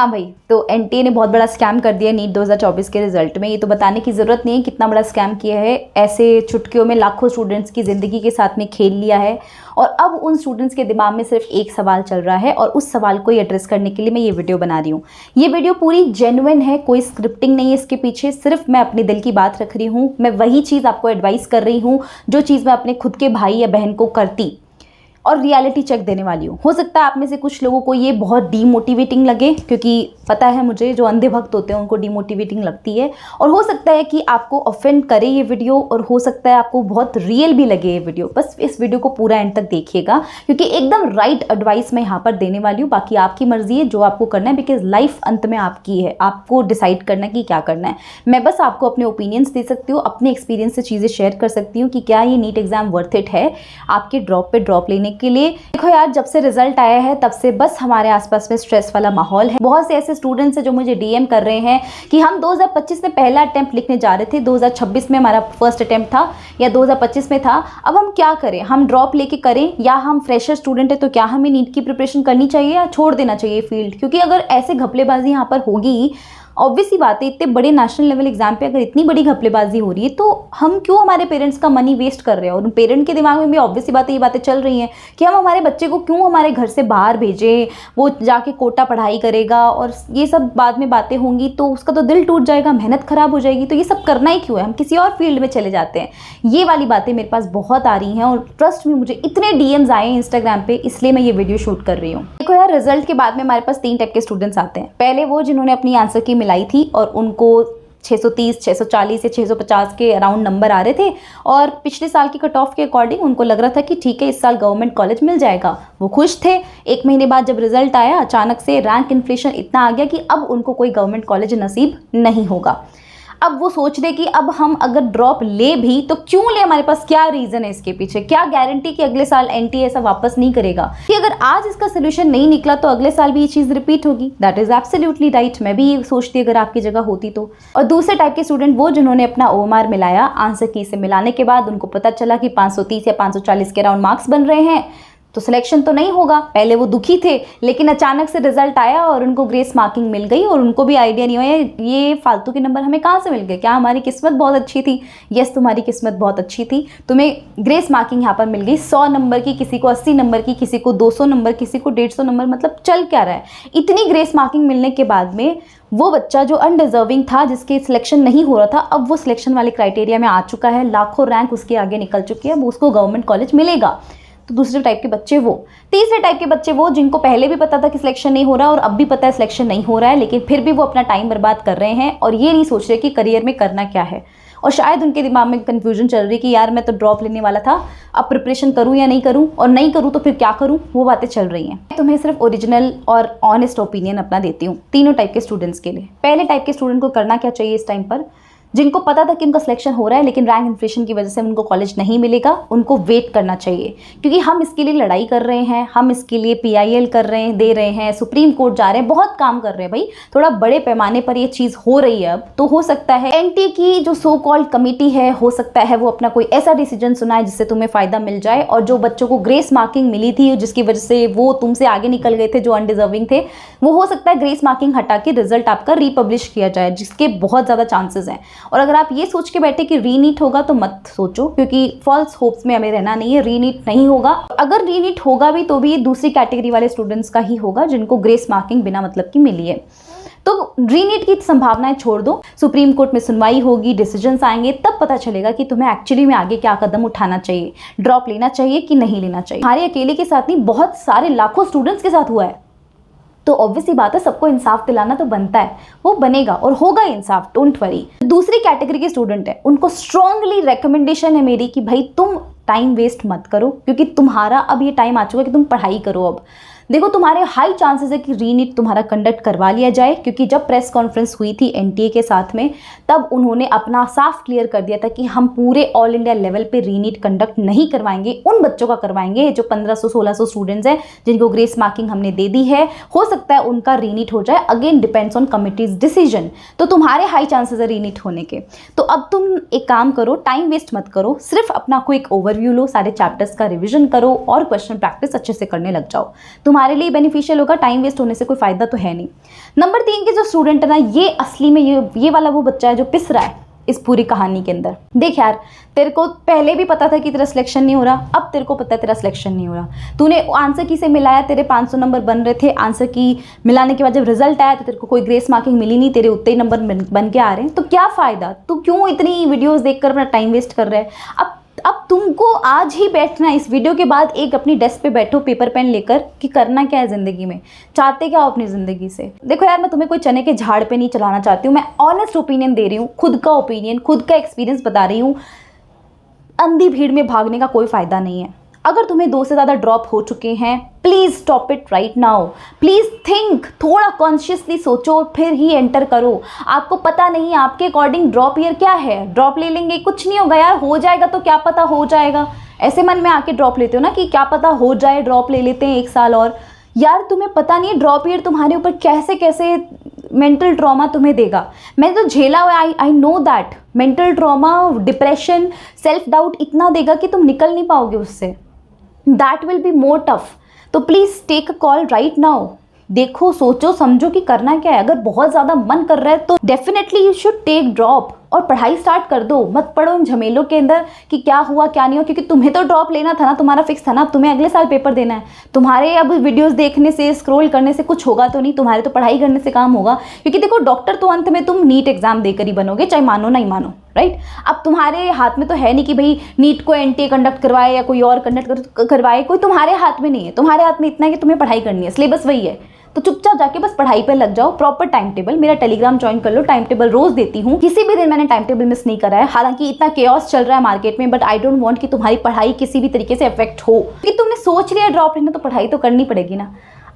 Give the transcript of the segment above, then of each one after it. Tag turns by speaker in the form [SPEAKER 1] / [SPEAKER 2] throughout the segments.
[SPEAKER 1] हाँ भाई, तो एनटीए ने बहुत बड़ा स्कैम कर दिया नीट 2024 के रिजल्ट में। ये तो बताने की ज़रूरत नहीं है कितना बड़ा स्कैम किया है। ऐसे चुटकियों में लाखों स्टूडेंट्स की ज़िंदगी के साथ में खेल लिया है और अब उन स्टूडेंट्स के दिमाग में सिर्फ एक सवाल चल रहा है और उस सवाल को एड्रेस करने के लिए मैं ये वीडियो बना रही हूँ। ये वीडियो पूरी जेन्युइन है, कोई स्क्रिप्टिंग नहीं है इसके पीछे, सिर्फ मैं अपने दिल की बात रख रही हूँ। मैं वही चीज़ आपको एडवाइस कर रही हूँ जो चीज़ मैं अपने खुद के भाई या बहन को करती, और रियलिटी चेक देने वाली हूँ। हो सकता है आप में से कुछ लोगों को ये बहुत डीमोटिवेटिंग लगे, क्योंकि पता है मुझे जो अंधे भक्त होते हैं उनको डीमोटिवेटिंग लगती है, और हो सकता है कि आपको ऑफेंड करे ये वीडियो, और हो सकता है आपको बहुत रियल भी लगे ये वीडियो। बस इस वीडियो को पूरा एंड तक देखिएगा, क्योंकि एकदम राइट एडवाइस मैं यहाँ पर देने वाली हूँ। बाकी आपकी मर्जी है जो आपको करना है, बिकॉज लाइफ अंत में आपकी है, आपको डिसाइड करना है कि क्या करना है। मैं बस आपको अपने ओपिनियंस दे सकती हूँ, अपने एक्सपीरियंस से चीज़ें शेयर कर सकती हूँ कि क्या ये नीट एग्जाम वर्थ इट है आपके ड्रॉप पे ड्रॉप लेने के लिए। देखो यार, जब से रिजल्ट आया है तब से बस हमारे आसपास में स्ट्रेस वाला माहौल है। बहुत से ऐसे स्टूडेंट्स हैं जो मुझे डीएम कर रहे हैं कि हम 2025 में पहला अटेम्प्ट लिखने जा रहे थे, 2026 में हमारा फर्स्ट अटेम्प्ट था या 2025 में था, अब हम क्या करें, हम ड्रॉप लेके करें या हम फ्रेशर स्टूडेंट है तो क्या हमें नीट की प्रिपरेशन करनी चाहिए या छोड़ देना चाहिए फील्ड। क्योंकि अगर ऐसे घपलेबाजी यहाँ पर होगी, ऑब्वियस ही बात है, इतने बड़े नेशनल लेवल एग्जाम पे अगर इतनी बड़ी घपलेबाजी हो रही है तो हम क्यों हमारे पेरेंट्स का मनी वेस्ट कर रहे हैं। और उन पेरेंट के दिमाग में भी ऑब्वियस ही बात है, ये बातें चल रही हैं कि हम हमारे बच्चे को क्यों हमारे घर से बाहर भेजें, वो जाके कोटा पढ़ाई करेगा और ये सब बाद में बातें होंगी तो उसका तो दिल टूट जाएगा, मेहनत खराब हो जाएगी, तो ये सब करना ही क्यों है, हम किसी और फील्ड में चले जाते हैं। ये वाली बातें मेरे पास बहुत आ रही हैं और ट्रस्ट में मुझे इतने डीएम्स आए हैं इंस्टाग्राम पे, इसलिए मैं ये वीडियो शूट कर रही हूँ। देखो यार, रिजल्ट के बाद में हमारे पास 3 टाइप के स्टूडेंट्स आते हैं। पहले वो जिन्होंने अपनी आंसर की मिलाई थी और उनको 630, 640 या 650 के अराउंड नंबर आ रहे थे और पिछले साल की कट ऑफ के अकॉर्डिंग उनको लग रहा था कि ठीक है इस साल गवर्नमेंट कॉलेज मिल जाएगा, वो खुश थे। 1 महीने बाद जब रिजल्ट आया, अचानक से रैंक इन्फ्लेशन इतना आ गया कि अब उनको कोई गवर्नमेंट कॉलेज नसीब नहीं होगा। अब वो सोच रहे कि अब हम अगर ड्रॉप ले भी तो क्यों ले, हमारे पास क्या रीज़न है इसके पीछे, क्या गारंटी कि अगले साल एनटीए ऐसा वापस नहीं करेगा कि अगर आज इसका सोल्यूशन नहीं निकला तो अगले साल भी ये चीज़ रिपीट होगी। दैट इज़ एब्सोल्युटली राइट, मैं भी ये सोचती अगर आपकी जगह होती तो। और दूसरे टाइप के स्टूडेंट वो जिन्होंने अपना ओएमआर मिलाया, आंसर की से मिलाने के बाद उनको पता चला कि 530 या 540 के अराउंड मार्क्स बन रहे हैं तो सिलेक्शन तो नहीं होगा। पहले वो दुखी थे, लेकिन अचानक से रिजल्ट आया और उनको ग्रेस मार्किंग मिल गई और उनको भी आइडिया नहीं हुआ ये फालतू के नंबर हमें कहाँ से मिल गए, क्या हमारी किस्मत बहुत अच्छी थी। यस, तुम्हारी किस्मत बहुत अच्छी थी, तुम्हें ग्रेस मार्किंग यहाँ पर मिल गई 100 नंबर की, किसी को 80 नंबर की, किसी को 200 नंबर, किसी को 150 नंबर। मतलब चल क्या रहा है, इतनी ग्रेस मार्किंग मिलने के बाद में वो बच्चा जो अनडिजर्विंग था, जिसके सिलेक्शन नहीं हो रहा था, अब वो सिलेक्शन वाले क्राइटेरिया में आ चुका है, लाखों रैंक उसके आगे निकल चुकी है, अब उसको गवर्नमेंट कॉलेज मिलेगा। तो दूसरे टाइप के बच्चे वो। तीसरे टाइप के बच्चे वो जिनको पहले भी पता था कि सिलेक्शन नहीं हो रहा और अब भी पता है सिलेक्शन नहीं हो रहा है, लेकिन फिर भी वो अपना टाइम बर्बाद कर रहे हैं और ये नहीं सोच रहे कि करियर में करना क्या है। और शायद उनके दिमाग में कन्फ्यूजन चल रही है कि यार मैं तो ड्रॉप लेने वाला था, अब प्रिपरेशन करूं या नहीं करूं, और नहीं करूं तो फिर क्या करूं, वो बातें चल रही हैं। तुम्हें सिर्फ ओरिजिनल और ऑनेस्ट ओपिनियन अपना देती हूँ तीनों टाइप के स्टूडेंट्स के लिए। पहले टाइप के स्टूडेंट को करना क्या चाहिए इस टाइम पर, जिनको पता था कि उनका सिलेक्शन हो रहा है लेकिन रैंक इन्फ्लेशन की वजह से उनको कॉलेज नहीं मिलेगा, उनको वेट करना चाहिए। क्योंकि हम इसके लिए लड़ाई कर रहे हैं, हम इसके लिए पीआईएल कर रहे हैं, दे रहे हैं, सुप्रीम कोर्ट जा रहे हैं, बहुत काम कर रहे हैं भाई। थोड़ा बड़े पैमाने पर ये चीज़ हो रही है अब, तो हो सकता है एनटीए की जो सो कॉल्ड कमेटी है, हो सकता है वो अपना कोई ऐसा डिसीजन सुनाए जिससे तुम्हें फ़ायदा मिल जाए। और जो बच्चों को ग्रेस मार्किंग मिली थी जिसकी वजह से वो तुमसे आगे निकल गए थे, जो अनडिजर्विंग थे, वो हो सकता है ग्रेस मार्किंग हटा के रिजल्ट आपका रीपब्लिश किया जाए, जिसके बहुत ज़्यादा चांसेस हैं। और अगर आप ये सोच के बैठे कि रीनीट होगा तो मत सोचो, क्योंकि फॉल्स होप्स में हमें रहना नहीं है। रीनीट नहीं होगा, अगर रीनीट होगा भी तो भी दूसरी कैटेगरी वाले स्टूडेंट्स का ही होगा जिनको ग्रेस मार्किंग बिना मतलब की मिली है। तो रीनीट की संभावनाएं छोड़ दो, सुप्रीम कोर्ट में सुनवाई होगी, डिसीजंस आएंगे, तब पता चलेगा कि तुम्हें एक्चुअली में आगे क्या कदम उठाना चाहिए, ड्रॉप लेना चाहिए कि नहीं लेना चाहिए। हमारे अकेले के साथ नहीं, बहुत सारे लाखों स्टूडेंट्स के साथ हुआ है। तो ऑब्वियसली बात है, सबको इंसाफ दिलाना तो बनता है, वो बनेगा और होगा इंसाफ, डोंट वरी। दूसरी कैटेगरी के स्टूडेंट है, उनको स्ट्रांगली रिकमेंडेशन है मेरी कि भाई तुम टाइम वेस्ट मत करो, क्योंकि तुम्हारा अब ये टाइम आ चुका है कि तुम पढ़ाई करो। अब देखो, तुम्हारे हाई चांसेस है कि रीनीट तुम्हारा कंडक्ट करवा लिया जाए, क्योंकि जब प्रेस कॉन्फ्रेंस हुई थी एनटीए के साथ में, तब उन्होंने अपना साफ क्लियर कर दिया था कि हम पूरे ऑल इंडिया लेवल पे रीनीट कंडक्ट नहीं करवाएंगे, उन बच्चों का करवाएंगे जो 1500-1600 स्टूडेंट्स हैं जिनको ग्रेस मार्किंग हमने दे दी है। हो सकता है उनका रीनीट हो जाए, again depends on committees decision. तो तुम्हारे हाई चांसेस है रीनीट होने के। तो अब तुम एक काम करो, टाइम वेस्ट मत करो, सिर्फ अपना क्विक ओवरव्यू लो, सारे चैप्टर्स का रिविजन करो और क्वेश्चन प्रैक्टिस अच्छे से करने लग जाओ। तुम्हारे तुम्हारे लिए बेनिफिशियल होगा, टाइम वेस्ट होने से कोई फ़ायदा तो है नहीं। नंबर 3 के जो स्टूडेंट है ना, ये असली में ये वाला वो बच्चा है जो पिस रहा है इस पूरी कहानी के अंदर। देख यार, तेरे को पहले भी पता था कि तेरा सिलेक्शन नहीं हो रहा, अब तेरे को पता है तेरा सिलेक्शन नहीं हो रहा। तूने आंसर की से मिलाया, तेरे 500 नंबर बन रहे थे, आंसर की मिलाने के बाद जब रिजल्ट आया तो तेरे को कोई ग्रेस मार्किंग मिली नहीं, तेरे उतने ही नंबर बन के आ रहे हैं। तो क्या फ़ायदा? तू क्यों इतनी वीडियोज़ देख कर अपना टाइम वेस्ट कर रहा है? अब तुमको आज ही बैठना है, इस वीडियो के बाद एक अपनी डेस्क पे बैठो पेपर पेन लेकर कि करना क्या है ज़िंदगी में, चाहते क्या हो अपनी ज़िंदगी से। देखो यार, मैं तुम्हें कोई चने के झाड़ पे नहीं चलाना चाहती हूँ, मैं ऑनेस्ट ओपिनियन दे रही हूँ, खुद का ओपिनियन, खुद का एक्सपीरियंस बता रही हूँ। अंधी भीड़ में भागने का कोई फ़ायदा नहीं है। अगर तुम्हें 2 से ज़्यादा ड्रॉप हो चुके हैं, please stop it right now. Please think, थोड़ा कॉन्शियसली सोचो फिर ही एंटर करो। आपको पता नहीं आपके अकॉर्डिंग ड्रॉप ईयर क्या है, ड्रॉप ले लेंगे कुछ नहीं होगा यार, हो जाएगा तो क्या पता हो जाएगा, ऐसे मन में आके ड्रॉप लेते हो ना कि क्या पता हो जाए, ड्रॉप ले लेते हैं 1 साल और। यार तुम्हें पता नहीं है ड्रॉप ईयर तुम्हारे ऊपर कैसे कैसे मेंटल ट्रॉमा तुम्हें देगा। मैंने तो झेला हुआ, I know that. Mental trauma, depression, self doubt इतना देगा कि तुम निकल नहीं पाओगे उससे। That will be more tough. तो please take a call right now. देखो, सोचो समझो कि करना क्या है। अगर बहुत ज़्यादा मन कर रहा है तो definitely you should take drop और पढ़ाई स्टार्ट कर दो। मत पढ़ो इन झमेलों के अंदर कि क्या हुआ क्या नहीं हुआ, क्योंकि तुम्हें तो ड्रॉप लेना था ना, तुम्हारा फिक्स था ना, अब तुम्हें अगले साल पेपर देना है। तुम्हारे अब वीडियोस देखने से, स्क्रॉल करने से कुछ होगा तो नहीं, तुम्हारे तो पढ़ाई करने से काम होगा। क्योंकि देखो, डॉक्टर तो अंत में तुम नीट एग्जाम देकर ही बनोगे, चाहे मानो नहीं मानो, राइट। अब तुम्हारे हाथ में तो है नहीं कि भाई नीट को एनटीए कंडक्ट करवाए या कोई और कंडक्ट करवाए, कोई तुम्हारे हाथ में नहीं है। तुम्हारे हाथ में इतना है कि तुम्हें पढ़ाई करनी है, सिलेबस वही है। तो चुपचाप जाके बस पढ़ाई पे लग जाओ। प्रॉपर टाइम टेबल, मेरा टेलीग्राम ज्वाइन कर लो, टाइम टेबल रोज देती हूँ, किसी भी दिन मैंने टाइम टेबल मिस नहीं करा है। हालांकि इतना केओस चल रहा है मार्केट में, बट आई डोंट वांट कि तुम्हारी पढ़ाई किसी भी तरीके से अफेक्ट हो। कि तुमने सोच लिया ड्रॉप लेना तो पढ़ाई तो करनी पड़ेगी ना।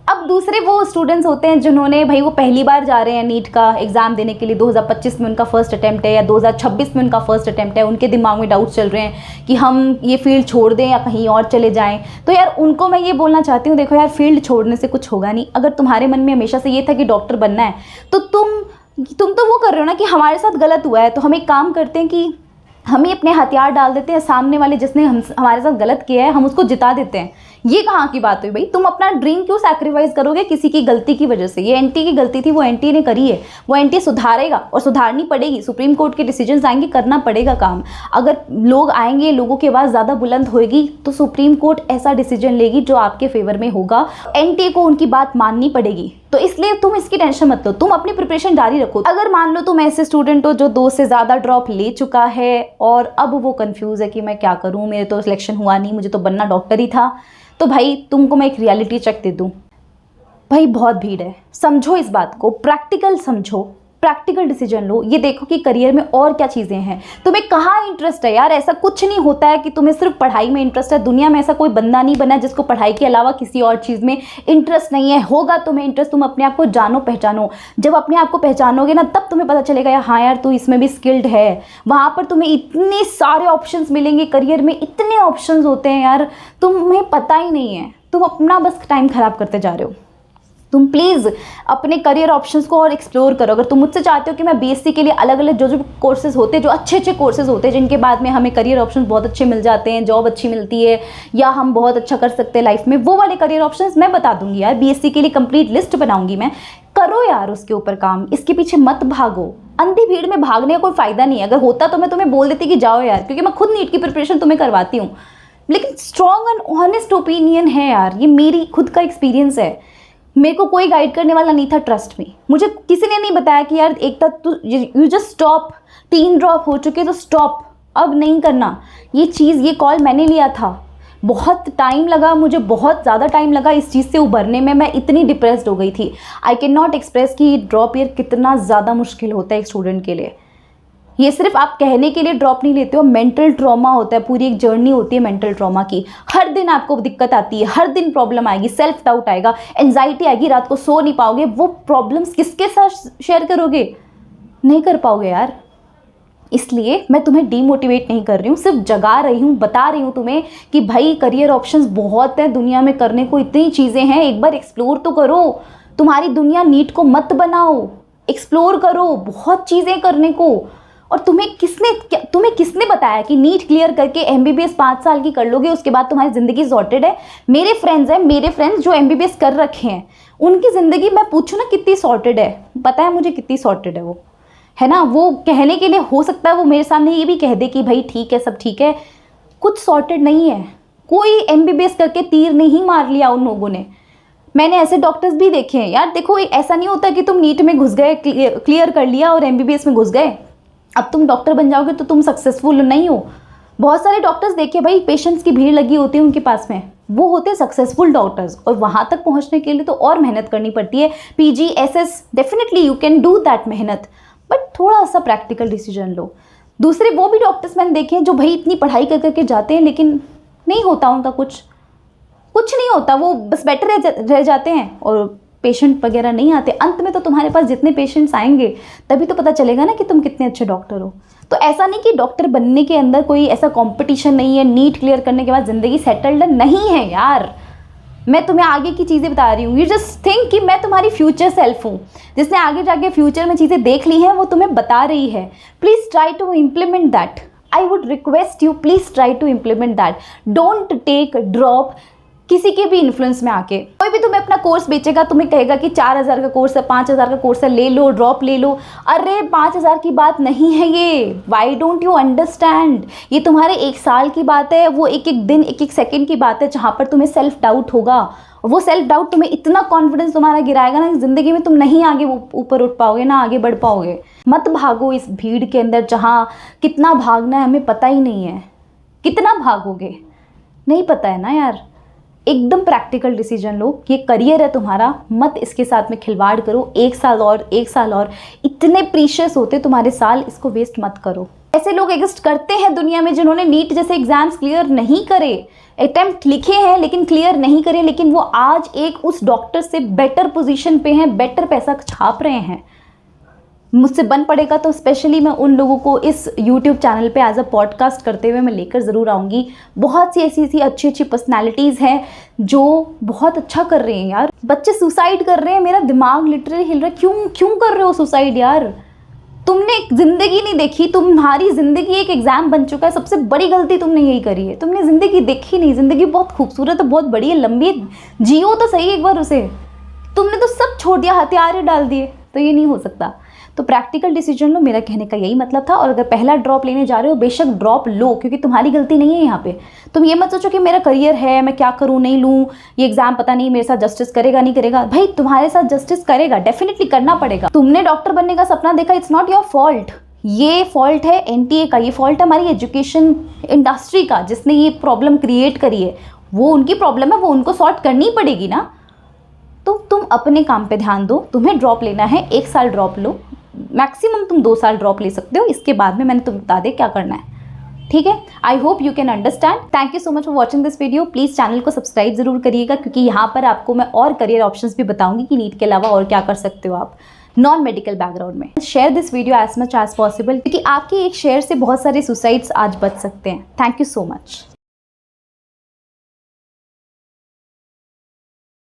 [SPEAKER 1] अब दूसरे वो स्टूडेंट्स होते हैं जिन्होंने भाई वो पहली बार जा रहे हैं नीट का एग्ज़ाम देने के लिए, 2025 में उनका फर्स्ट अटैम्प्ट है या 2026 में उनका फर्स्ट अटैम्प्ट है। उनके दिमाग में डाउट्स चल रहे हैं कि हम ये फील्ड छोड़ दें या कहीं और चले जाएं। तो यार उनको मैं ये बोलना चाहती हूँ, देखो यार, फील्ड छोड़ने से कुछ होगा नहीं। अगर तुम्हारे मन में हमेशा से ये था कि डॉक्टर बनना है, तो तुम तो वो कर रहे हो ना कि हमारे साथ गलत हुआ है, तो हम एक काम करते हैं कि हम ही अपने हथियार डाल देते हैं, सामने वाले जिसने हमारे साथ गलत किया है हम उसको जिता देते हैं। ये कहाँ की बात हुई भाई? तुम अपना ड्रीम क्यों सैक्रिफाइस करोगे किसी की गलती की वजह से? ये एनटी की गलती थी, वो एनटी ने करी है, वो एनटी सुधारेगा और सुधारनी पड़ेगी। सुप्रीम कोर्ट के डिसीजंस आएंगे, करना पड़ेगा काम। अगर लोग आएंगे, लोगों की आवाज़ ज़्यादा बुलंद होएगी तो सुप्रीम कोर्ट ऐसा डिसीजन लेगी जो आपके फेवर में होगा। एनटी को उनकी बात माननी पड़ेगी। तो इसलिए तुम इसकी टेंशन मत लो, तुम अपनी प्रिपरेशन जारी रखो। अगर मान लो तुम ऐसे स्टूडेंट हो जो 2 से ज़्यादा ड्रॉप ले चुका है और अब वो कंफ्यूज है कि मैं क्या करूँ, मेरे तो सिलेक्शन हुआ नहीं, मुझे तो बनना डॉक्टर ही था, तो भाई तुमको मैं एक रियलिटी चेक दे दूँ। भाई बहुत भीड़ है, समझो इस बात को, प्रैक्टिकल समझो, प्रैक्टिकल डिसीजन लो। ये देखो कि करियर में और क्या चीज़ें हैं, तुम्हें कहाँ इंटरेस्ट है। यार ऐसा कुछ नहीं होता है कि तुम्हें सिर्फ पढ़ाई में इंटरेस्ट है। दुनिया में ऐसा कोई बंदा नहीं बना जिसको पढ़ाई के अलावा किसी और चीज़ में इंटरेस्ट नहीं है। होगा तुम्हें इंटरेस्ट, तुम अपने आप को जानो, पहचानो। जब अपने आप को पहचानोगे ना, तब तुम्हें पता चलेगा यार हाँ यार तू इसमें भी स्किल्ड है। वहाँ पर तुम्हें इतने सारे ऑप्शंस मिलेंगे, करियर में इतने ऑप्शंस होते हैं यार, तुम्हें पता ही नहीं है। तुम अपना बस टाइम ख़राब करते जा रहे हो। तुम प्लीज़ अपने करियर ऑप्शंस को और एक्सप्लोर करो। अगर तुम मुझसे चाहते हो कि मैं बीएससी के लिए अलग अलग जो कोर्सेज होते हैं, जो अच्छे अच्छे कोर्सेज होते हैं जिनके बाद में हमें करियर ऑप्शंस बहुत अच्छे मिल जाते हैं, जॉब अच्छी मिलती है या हम बहुत अच्छा कर सकते हैं लाइफ में, वो वाले करियर ऑप्शंस मैं बता दूंगी यार। बीएससी के लिए कंप्लीट लिस्ट बनाऊंगी मैं, करो यार उसके ऊपर काम। इसके पीछे मत भागो, अंधी भीड़ में भागने का कोई फ़ायदा नहीं है। अगर होता तो मैं तुम्हें बोल देती कि जाओ यार, क्योंकि मैं खुद नीट की प्रिपरेशन तुम्हें करवाती हूँ। लेकिन स्ट्रॉन्ग एंड ऑनेस्ट ओपिनियन है यार, ये मेरी खुद का एक्सपीरियंस है। मेरे को कोई गाइड करने वाला नहीं था, ट्रस्ट में। मुझे किसी ने नहीं बताया कि यार एक तक तो यू जस्ट स्टॉप, 3 ड्रॉप हो चुके तो स्टॉप, अब नहीं करना। ये चीज़, ये कॉल मैंने लिया था। बहुत टाइम लगा मुझे, बहुत ज़्यादा टाइम लगा इस चीज़ से उभरने में। मैं इतनी डिप्रेस्ड हो गई थी, आई कैन नॉट एक्सप्रेस कि ड्रॉप ईयर कितना ज़्यादा मुश्किल होता है एक स्टूडेंट के लिए। ये सिर्फ आप कहने के लिए ड्रॉप नहीं लेते हो, मेंटल ट्रॉमा होता है, पूरी एक जर्नी होती है मेंटल ट्रॉमा की। हर दिन आपको दिक्कत आती है, हर दिन प्रॉब्लम आएगी, सेल्फ डाउट आएगा, एंजाइटी आएगी, रात को सो नहीं पाओगे। वो प्रॉब्लम्स किसके साथ शेयर करोगे? नहीं कर पाओगे यार। इसलिए मैं तुम्हें डीमोटिवेट नहीं कर रही हूँ, सिर्फ जगा रही हूँ, बता रही हूँ तुम्हें कि भाई करियर ऑप्शंस बहुत हैं दुनिया में, करने को इतनी चीज़ें हैं, एक बार एक्सप्लोर तो करो। तुम्हारी दुनिया नीट को मत बनाओ, एक्सप्लोर करो, बहुत चीज़ें करने को। और तुम्हें किसने बताया कि नीट क्लियर करके एमबीबीएस 5 साल की कर लोगे, उसके बाद तुम्हारी ज़िंदगी सॉर्टेड है। मेरे फ्रेंड्स जो एमबीबीएस कर रखे हैं, उनकी ज़िंदगी मैं पूछूँ ना कितनी सॉर्टेड है, पता है मुझे कितनी सॉर्टेड है वो, है ना। वो कहने के लिए हो सकता है वो मेरे सामने ये भी कह दे कि भाई ठीक है, सब ठीक है, कुछ सॉर्टेड नहीं है। कोई एमबीबीएस करके तीर नहीं मार लिया उन लोगों ने। मैंने ऐसे डॉक्टर्स भी देखे हैं यार। देखो, ऐसा नहीं होता कि तुम नीट में घुस गए, क्लियर कर लिया और एमबीबीएस में घुस गए, अब तुम डॉक्टर बन जाओगे तो तुम सक्सेसफुल नहीं हो। बहुत सारे डॉक्टर्स देखे भाई, पेशेंट्स की भीड़ लगी होती है उनके पास में, वो होते सक्सेसफुल डॉक्टर्स। और वहाँ तक पहुँचने के लिए तो और मेहनत करनी पड़ती है। PG SS definitely you can do that मेहनत, बट थोड़ा सा प्रैक्टिकल डिसीजन लो। दूसरे वो भी डॉक्टर्स मैंने देखे हैं जो भाई इतनी पढ़ाई कर करके जाते हैं, लेकिन नहीं होता उनका कुछ नहीं होता, वो बस बेटर रह जाते हैं और पेशेंट वगैरह नहीं आते। अंत में तो तुम्हारे पास जितने पेशेंट्स आएंगे तभी तो पता चलेगा ना कि तुम कितने अच्छे डॉक्टर हो। तो ऐसा नहीं कि डॉक्टर बनने के अंदर कोई ऐसा कंपटीशन नहीं है, नीट क्लियर करने के बाद ज़िंदगी सेटल्ड नहीं है यार। मैं तुम्हें आगे की चीज़ें बता रही हूँ। यू जस्ट थिंक कि मैं तुम्हारी फ्यूचर सेल्फ हूँ, जिसने आगे जाके फ्यूचर में चीज़ें देख ली हैं, वो तुम्हें बता रही है। Please try to implement that. I would request you, please try to implement that. Don't take drop किसी के भी इन्फ्लुएंस में आके। कोई भी तुम्हें अपना कोर्स बेचेगा, तुम्हें कहेगा कि 4000 का कोर्स है, 5000 का कोर्स है, ले लो, ड्रॉप ले लो। अरे 5000 की बात नहीं है ये। Why don't you understand? ये तुम्हारे 1 साल की बात है, वो एक एक दिन, एक एक सेकेंड की बात है, जहाँ पर तुम्हें सेल्फ डाउट होगा। और वो सेल्फ डाउट तुम्हें इतना कॉन्फिडेंस तुम्हारा गिराएगा ना कि ज़िंदगी में तुम नहीं आगे ऊपर उठ पाओगे, ना आगे बढ़ पाओगे। मत भागो इस भीड़ के अंदर, जहाँ कितना भागना है हमें पता ही नहीं है। कितना भागोगे नहीं पता है ना यार। एकदम प्रैक्टिकल डिसीजन लो। ये करियर है तुम्हारा, मत इसके साथ में खिलवाड़ करो। 1 साल और इतने प्रीशियस होते तुम्हारे साल, इसको वेस्ट मत करो। ऐसे लोग एग्जिस्ट करते हैं दुनिया में जिन्होंने नीट जैसे एग्जाम्स क्लियर नहीं करे, अटेम्प्ट लिखे हैं लेकिन क्लियर नहीं करे, लेकिन वो आज एक उस डॉक्टर से बेटर पोजीशन पे हैं, बेटर पैसा छाप रहे हैं। मुझसे बन पड़ेगा तो स्पेशली मैं उन लोगों को इस YouTube चैनल पे एज अ पॉडकास्ट करते हुए मैं लेकर ज़रूर आऊँगी। बहुत सी ऐसी अच्छी पर्सनैलिटीज़ हैं जो बहुत अच्छा कर रहे हैं यार। बच्चे सुसाइड कर रहे हैं, मेरा दिमाग लिटरली हिल रहा है। क्यों कर रहे हो सुसाइड यार? तुमने ज़िंदगी नहीं देखी, तुम्हारी ज़िंदगी एक एग्ज़ाम बन चुका है। सबसे बड़ी गलती तुमने यही करी है, तुमने ज़िंदगी देखी नहीं। ज़िंदगी बहुत खूबसूरत है, बहुत बड़ी है, लंबी है, जियो तो सही एक बार उसे। तुमने तो सब छोड़ दिया, हथियार डाल दिए, तो ये नहीं हो सकता। तो प्रैक्टिकल डिसीजन लो, मेरा कहने का यही मतलब था। और अगर पहला ड्रॉप लेने जा रहे हो, बेशक ड्रॉप लो, क्योंकि तुम्हारी गलती नहीं है यहाँ पे। तुम ये मत सोचो कि मेरा करियर है, मैं क्या करूँ नहीं लूँ, ये एग्जाम पता नहीं मेरे साथ जस्टिस करेगा नहीं करेगा। भाई तुम्हारे साथ जस्टिस करेगा, डेफिनेटली करना पड़ेगा। तुमने डॉक्टर बनने का सपना देखा, इट्स नॉट योर फॉल्ट। ये फॉल्ट है एनटीए का, ये फॉल्ट है हमारी एजुकेशन इंडस्ट्री का, जिसने ये प्रॉब्लम क्रिएट करी है। वो उनकी प्रॉब्लम है, वो उनको सॉर्ट करनी पड़ेगी ना। तो तुम अपने काम पे ध्यान दो। तुम्हें ड्रॉप लेना है, 1 साल ड्रॉप लो, मैक्सिमम तुम 2 साल ड्रॉप ले सकते हो। इसके बाद में मैंने तुम्हें बता दे क्या करना है, ठीक है। I hope you can understand. Thank you so much for watching this video. Please channel को सब्सक्राइब जरूर करिएगा, क्योंकि यहाँ पर आपको मैं और करियर ऑप्शंस भी बताऊंगी कि नीट के अलावा और क्या कर सकते हो आप नॉन मेडिकल बैकग्राउंड में। Share this video as much as possible, क्योंकि आपके एक शेयर से बहुत सारे सुसाइड्स आज बच सकते हैं। Thank you so much.